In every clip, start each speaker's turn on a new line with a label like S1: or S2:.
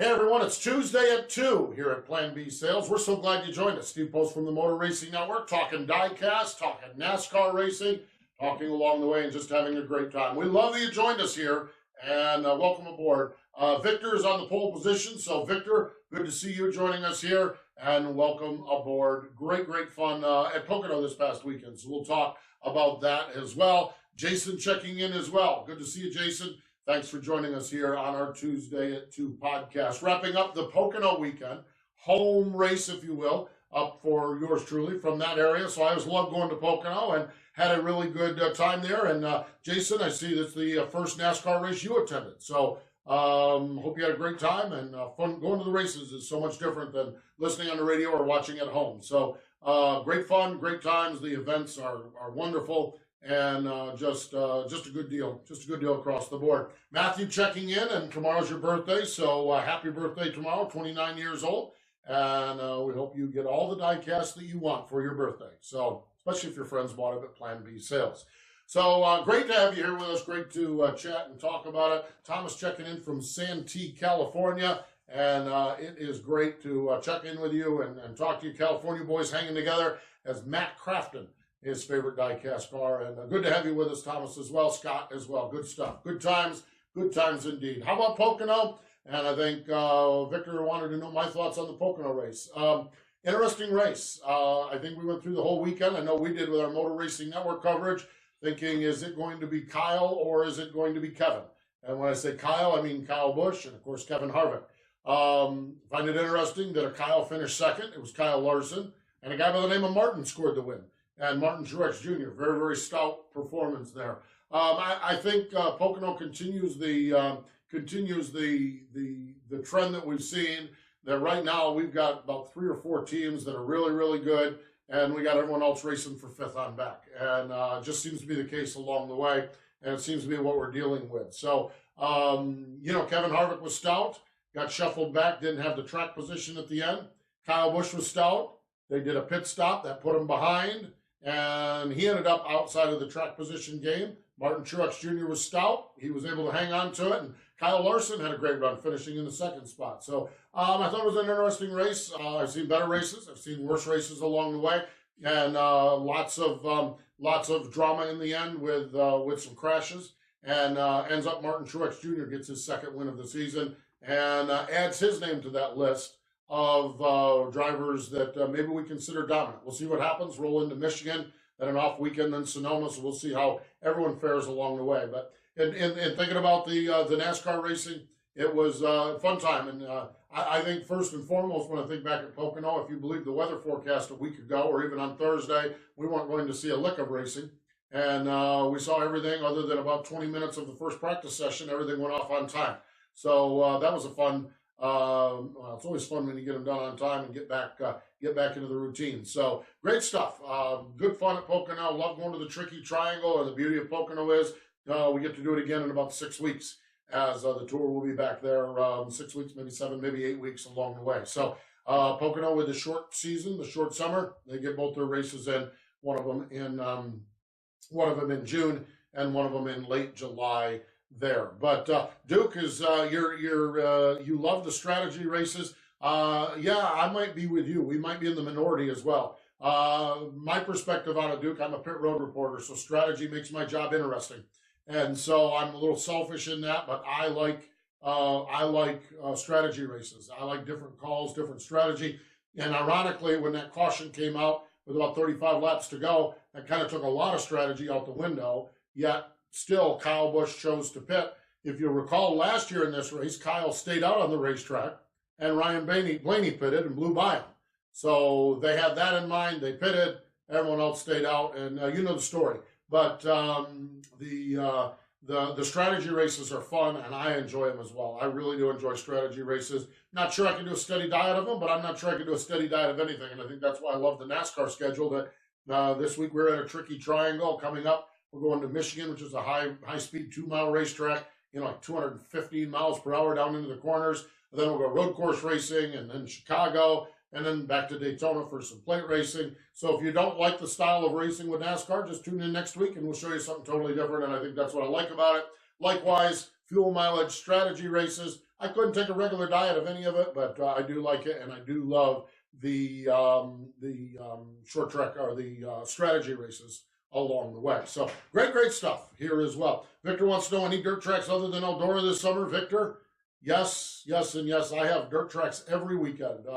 S1: Hey everyone, it's Tuesday at 2 here at Plan B Sales. We're so glad you joined us. Steve Post from the Motor Racing Network, talking Diecast, talking NASCAR racing, talking along the way and just having a great time. We love that you joined us here and welcome aboard. Victor is on the pole position, so Victor, good to see you joining us here and welcome aboard. Great fun at Pocono this past weekend, so we'll talk about that as well. Jason checking in as well. Good to see you, Jason. Thanks for joining us here on our Tuesday at 2 podcast. Wrapping up the Pocono weekend, home race, if you will, up for yours truly from that area. So I always love going to Pocono and had a really good time there. And Jason, I see that's the first NASCAR race you attended. So hope you had a great time and fun. Going to the races is so much different than listening on the radio or watching at home. So great fun, great times. The events are wonderful. And just a good deal. Just a good deal across the board. Matthew checking in, and tomorrow's your birthday, so happy birthday tomorrow, 29 years old. And we hope you get all the diecast that you want for your birthday. So, especially if your friends bought it at Plan B Sales. So, great to have you here with us. Great to chat and talk about it. Thomas checking in from Santee, California. And it is great to check in with you and talk to you California boys hanging together as Matt Crafton, his favorite diecast car. And good to have you with us, Thomas, as well. Scott as well. Good stuff. Good times indeed. How about Pocono? And I think Victor wanted to know my thoughts on the Pocono race. Interesting race. I think we went through the whole weekend. I know we did with our Motor Racing Network coverage, thinking, is it going to be Kyle or is it going to be Kevin? And when I say Kyle, I mean Kyle Busch and, of course, Kevin Harvick. Find it interesting that a Kyle finished second. It was Kyle Larson. And a guy by the name of Martin scored the win. And Martin Truex Jr., very stout performance there. I think Pocono continues the trend that we've seen. That right now we've got about 3 or 4 teams that are really good, and we got everyone else racing for fifth on back. And it just seems to be the case along the way, and it seems to be what we're dealing with. So Kevin Harvick was stout, got shuffled back, didn't have the track position at the end. Kyle Busch was stout. They did a pit stop that put him behind. And he ended up outside of the track position game. Martin Truex Jr. was stout. He was able to hang on to it. And Kyle Larson had a great run, finishing in the second spot. So I thought it was an interesting race. I've seen better races. I've seen worse races along the way. And lots of drama in the end with some crashes. And ends up Martin Truex Jr. gets his second win of the season and adds his name to that list of drivers that maybe we consider dominant. We'll see what happens. Roll into Michigan, then an off weekend in Sonoma, so we'll see how everyone fares along the way. But in thinking about the NASCAR racing, it was a fun time. And I think first and foremost, when I think back at Pocono, if you believe the weather forecast a week ago or even on Thursday, we weren't going to see a lick of racing. And we saw everything other than about 20 minutes of the first practice session. Everything went off on time. So that was a fun. It's always fun when you get them done on time and get back into the routine. So great stuff. Good fun at Pocono. Love going to the Tricky Triangle, and the beauty of Pocono is we get to do it again in about 6 weeks, as the tour will be back there 6 weeks, maybe 7, maybe 8 weeks along the way. So Pocono with the short season, the short summer, they get both their races in. One of them in June and one of them in late July. There, but Duke is you love the strategy races. Yeah, I might be with you. We might be in the minority as well. My perspective on it, Duke, I'm a pit road reporter, so strategy makes my job interesting, and so I'm a little selfish in that. But I like strategy races. I like different calls, different strategy. And ironically, when that caution came out with about 35 laps to go, that kind of took a lot of strategy out the window. Yet still, Kyle Busch chose to pit. If you recall last year in this race, Kyle stayed out on the racetrack, and Ryan Blaney pitted and blew by him. So they had that in mind. They pitted. Everyone else stayed out, and you know the story. But the strategy races are fun, and I enjoy them as well. I really do enjoy strategy races. Not sure I can do a steady diet of them, but I'm not sure I can do a steady diet of anything. And I think that's why I love the NASCAR schedule. That this week we're at a Tricky Triangle coming up. We're going to Michigan, which is a high-speed 2-mile racetrack, like 215 miles per hour down into the corners. And then we'll go road course racing, and then Chicago, and then back to Daytona for some plate racing. So if you don't like the style of racing with NASCAR, just tune in next week, and we'll show you something totally different, and I think that's what I like about it. Likewise, fuel mileage strategy races. I couldn't take a regular diet of any of it, but I do like it, and I do love the short track or the strategy races along the way. So great stuff here as well. Victor wants to know any dirt tracks other than Eldora this summer. Victor, yes, and yes. I have dirt tracks every weekend.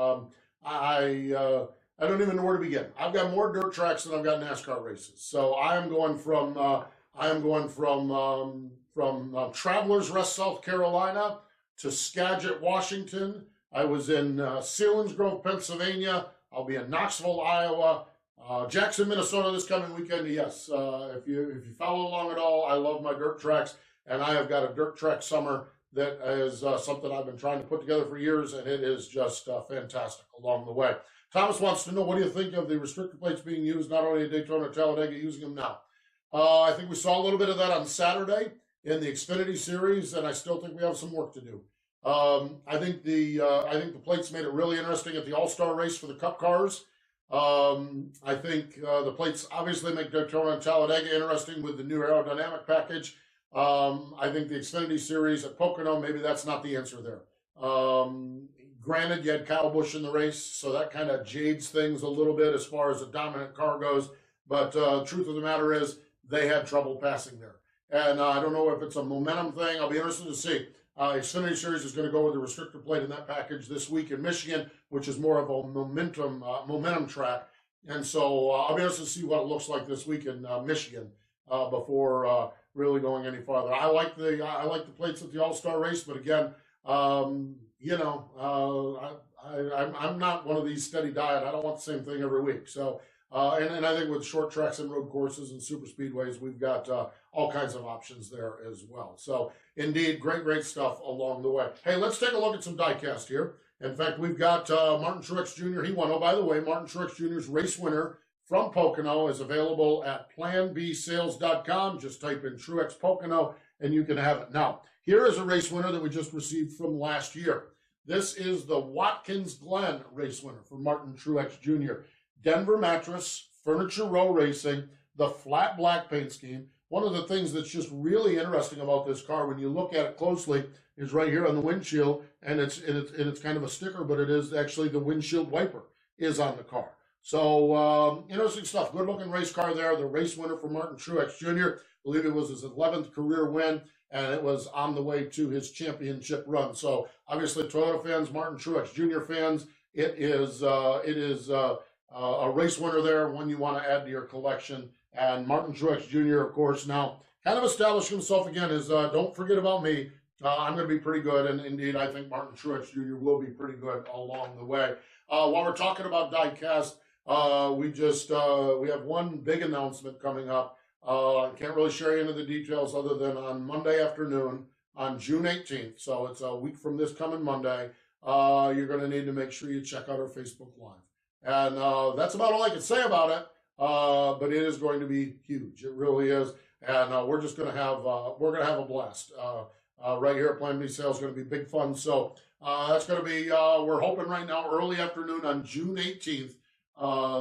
S1: I don't even know where to begin. I've got more dirt tracks than I've got NASCAR races. So I am going from Travelers Rest, South Carolina, to Skagit, Washington. I was in Selinsgrove, Pennsylvania. I'll be in Knoxville, Iowa, Jackson, Minnesota this coming weekend. Yes, if you follow along at all, I love my dirt tracks, and I have got a dirt track summer that is something I've been trying to put together for years, and it is just fantastic along the way. Thomas wants to know, what do you think of the restrictor plates being used not only at Daytona, Talladega, using them now? I think we saw a little bit of that on Saturday in the Xfinity Series, and I still think we have some work to do. I think the plates made it really interesting at the All-Star race for the Cup cars. I think the plates obviously make Daytona and Talladega interesting with the new aerodynamic package. I think the Xfinity Series at Pocono, maybe that's not the answer there. Granted, you had Kyle Busch in the race, so that kind of jades things a little bit as far as a dominant car goes. But truth of the matter is, they had trouble passing there. And I don't know if it's a momentum thing. I'll be interested to see. Xfinity Series is going to go with the restrictor plate in that package this week in Michigan, which is more of a momentum track. And so I'll be interested to see what it looks like this week in Michigan before really going any farther. I like the plates at the All-Star race, but again, I'm not one of these steady diet. I don't want the same thing every week. So, and I think with short tracks and road courses and super speedways, we've got all kinds of options there as well. So, indeed, great stuff along the way. Hey, let's take a look at some diecast here. In fact, we've got Martin Truex Jr. He won. Oh, by the way, Martin Truex Jr.'s race winner from Pocono is available at planbsales.com. Just type in Truex Pocono, and you can have it. Now, here is a race winner that we just received from last year. This is the Watkins Glen race winner for Martin Truex Jr. Denver mattress, Furniture Row Racing, the flat black paint scheme. One of the things that's just really interesting about this car, when you look at it closely, is right here on the windshield, and it's kind of a sticker, but it is actually the windshield wiper is on the car. So interesting stuff. Good looking race car there. The race winner for Martin Truex Jr. I believe it was his 11th career win, and it was on the way to his championship run. So obviously, Toyota fans, Martin Truex Jr. fans, it is a race winner there, one you want to add to your collection. And Martin Truex Jr., of course, now kind of established himself again as don't forget about me. I'm going to be pretty good, and indeed, I think Martin Truex Jr. will be pretty good along the way. While we're talking about diecast, we have one big announcement coming up. I can't really share any of the details other than on Monday afternoon on June 18th. So it's a week from this coming Monday. You're going to need to make sure you check out our Facebook Live. And that's about all I can say about it. But it is going to be huge. It really is. And we're just going to have a blast. Right here at Plan B Sales is going to be big fun. So that's going to be, we're hoping right now, early afternoon on June 18th,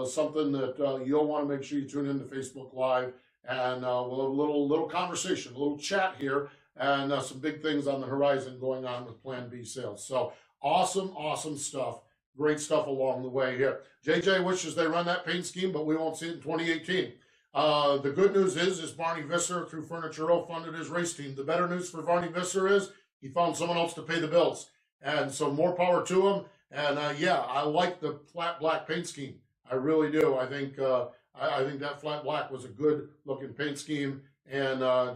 S1: something that you'll want to make sure you tune into Facebook Live. And we'll have a little conversation, a little chat here, and some big things on the horizon going on with Plan B Sales. So awesome stuff. Great stuff along the way here. JJ wishes they run that paint scheme, but we won't see it in 2018. The good news is Barney Visser through Furniture Row funded his race team. The better news for Barney Visser is he found someone else to pay the bills. And so more power to him. And yeah, I like the flat black paint scheme. I really do. I think that flat black was a good looking paint scheme. And I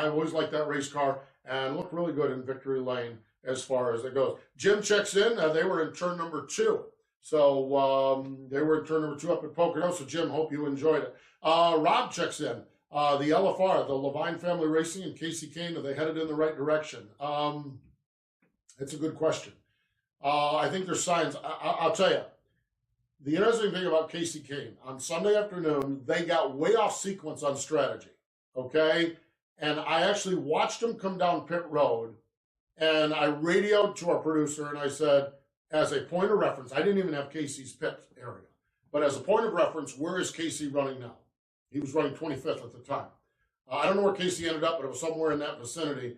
S1: always liked that race car and looked really good in victory lane as far as it goes. Jim checks in. They were in turn number 2. So they were in turn number 2 up at Pocono. So, Jim, hope you enjoyed it. Rob checks in. The LFR, the Levine Family Racing and Casey Kane, are they headed in the right direction? It's a good question. I think there's signs. I'll tell you. The interesting thing about Casey Kane, on Sunday afternoon, they got way off sequence on strategy, okay? And I actually watched them come down pit road, and I radioed to our producer, and I said, as a point of reference, I didn't even have Casey's pit area, but as a point of reference, where is Casey running now? He was running 25th at the time. I don't know where Casey ended up, but it was somewhere in that vicinity.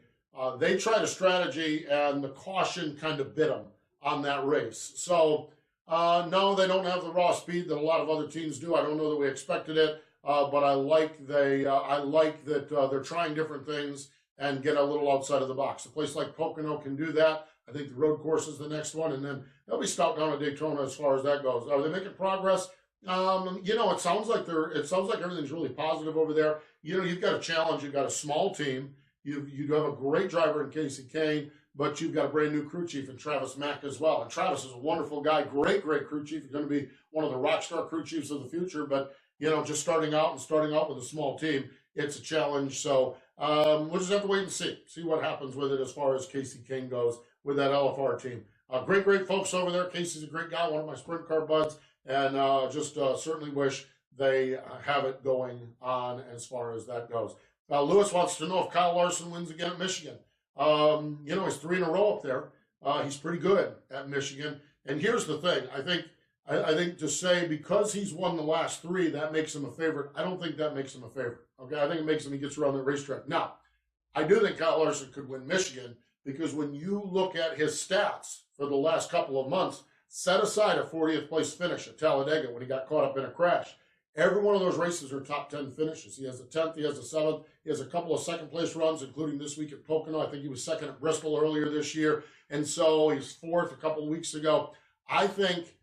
S1: They tried a strategy, and the caution kind of bit them on that race. So, no, they don't have the raw speed that a lot of other teams do. I don't know that we expected it, but I like that they're trying different things and get a little outside of the box. A place like Pocono can do that. I think the road course is the next one, and then they'll be stout down at Daytona as far as that goes. Are they making progress? It sounds like everything's really positive over there. You've got a challenge. You've got a small team. You have a great driver in Casey Kane, but you've got a brand new crew chief in Travis Mack as well. And Travis is a wonderful guy, great crew chief. He's going to be one of the rock star crew chiefs of the future. But just starting out with a small team, it's a challenge. So we'll just have to wait and see what happens with it as far as Casey Kane goes with that LFR team. Great folks over there. Casey's a great guy, one of my sprint car buds, and certainly wish they have it going on as far as that goes. Lewis wants to know if Kyle Larson wins again at Michigan. He's 3 in a row up there. He's pretty good at Michigan. And here's the thing. I think to say because he's won the last 3, that makes him a favorite. I don't think that makes him a favorite. Okay, I think it makes him, he gets around the racetrack. Now, I do think Kyle Larson could win Michigan because when you look at his stats for the last couple of months, set aside a 40th place finish at Talladega when he got caught up in a crash. Every one of those races are top 10 finishes. He has a 10th, he has a 7th, he has a couple of second place runs, including this week at Pocono. I think he was second at Bristol earlier this year. And so he's 4th a couple of weeks ago. I think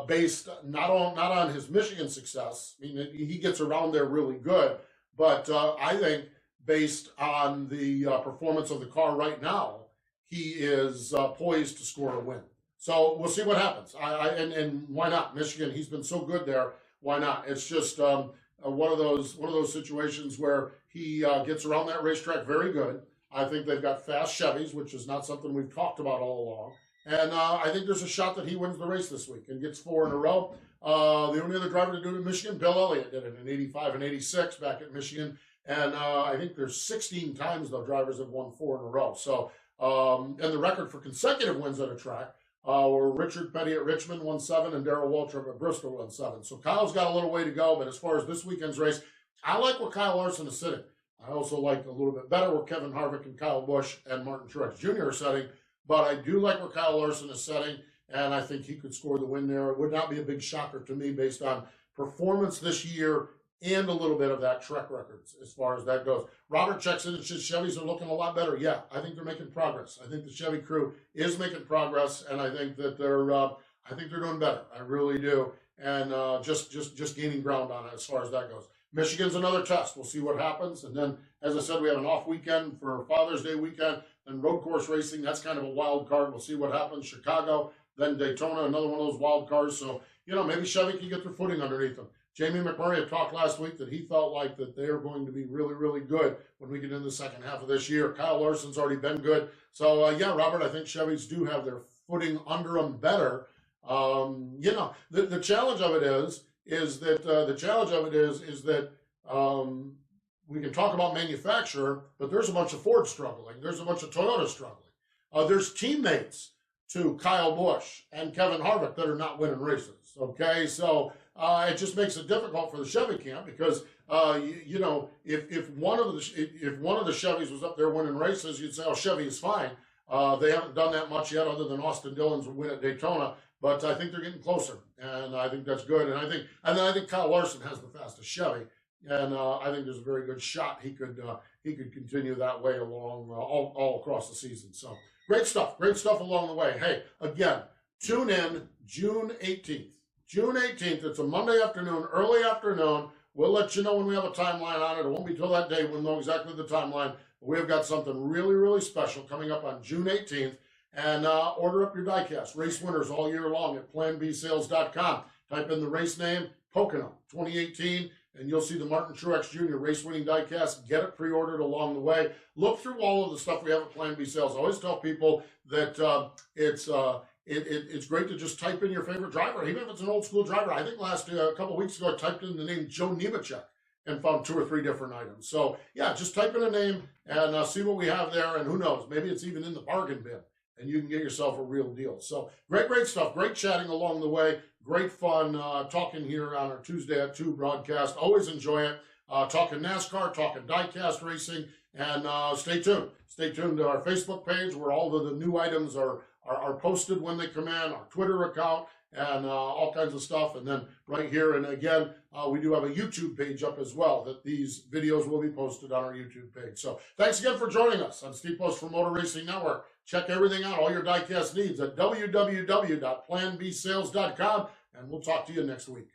S1: based not on his Michigan success, I mean, he gets around there really good, but I think based on the performance of the car right now, he is poised to score a win. So we'll see what happens. And why not? Michigan, he's been so good there. Why not? It's just one of those situations where he gets around that racetrack very good. I think they've got fast Chevys, which is not something we've talked about all along. And I think there's a shot that he wins the race this week and gets 4 in a row. The only other driver to do it in Michigan, Bill Elliott, did it in 85 and 86 back at Michigan. And I think there's 16 times the drivers have won 4 in a row. So, and the record for consecutive wins at a track were Richard Petty at Richmond won 7 and Darrell Waltrip at Bristol won 7. So Kyle's got a little way to go, but as far as this weekend's race, I like where Kyle Larson is sitting. I also like a little bit better where Kevin Harvick and Kyle Busch and Martin Truex Jr. are setting, but I do like where Kyle Larson is setting, and I think he could score the win there. It would not be a big shocker to me based on performance this year and a little bit of that track records as far as that goes. Robert checks in and says Chevys are looking a lot better. Yeah, I think they're making progress. I think the Chevy crew is making progress, and I think that they're doing better. I really do, and just gaining ground on it as far as that goes. Michigan's another test. We'll see what happens, and then as I said, we have an off weekend for Father's Day weekend, and road course racing. That's kind of a wild card. We'll see what happens. Chicago, then Daytona, another one of those wild cards. So maybe Chevy can get their footing underneath them. Jamie McMurray had talked last week that he felt like that they are going to be really, really good when we get into the second half of this year. Kyle Larson's already been good. So, yeah, Robert, I think Chevys do have their footing under them better. The challenge of it is that we can talk about manufacturer, but there's a bunch of Ford struggling. There's a bunch of Toyota struggling. There's teammates to Kyle Busch and Kevin Harvick that are not winning races. Okay, so it just makes it difficult for the Chevy camp because if one of the Chevys was up there winning races, you'd say, oh, Chevy is fine. They haven't done that much yet, other than Austin Dillon's win at Daytona. But I think they're getting closer, and I think that's good. And I think Kyle Larson has the fastest Chevy, and I think there's a very good shot he could continue that way along all across the season. So great stuff along the way. Hey, again, tune in June 18th. June 18th, it's a Monday afternoon, early afternoon. We'll let you know when we have a timeline on it. It won't be till that day we'll know exactly the timeline. But we've got something really, really special coming up on June 18th. And order up your diecast. Race winners all year long at planbsales.com. Type in the race name, Pocono 2018, and you'll see the Martin Truex Jr. race winning diecast. Get it pre-ordered along the way. Look through all of the stuff we have at Plan B Sales. I always tell people that it's great to just type in your favorite driver, even if it's an old school driver. I think a couple of weeks ago, I typed in the name Joe Nemechek and found 2 or 3 different items. So, yeah, just type in a name and see what we have there. And who knows, maybe it's even in the bargain bin, and you can get yourself a real deal. So, great stuff. Great chatting along the way. Great fun talking here on our Tuesday at 2 broadcast. Always enjoy it. Talking NASCAR, talking diecast racing, And stay tuned. Stay tuned to our Facebook page where all of the new items are posted when they come in, our Twitter account, and all kinds of stuff. And then right here, and again, we do have a YouTube page up as well that these videos will be posted on our YouTube page. So thanks again for joining us. I'm Steve Post from Motor Racing Network. Check everything out, all your diecast needs at www.planbsales.com, and we'll talk to you next week.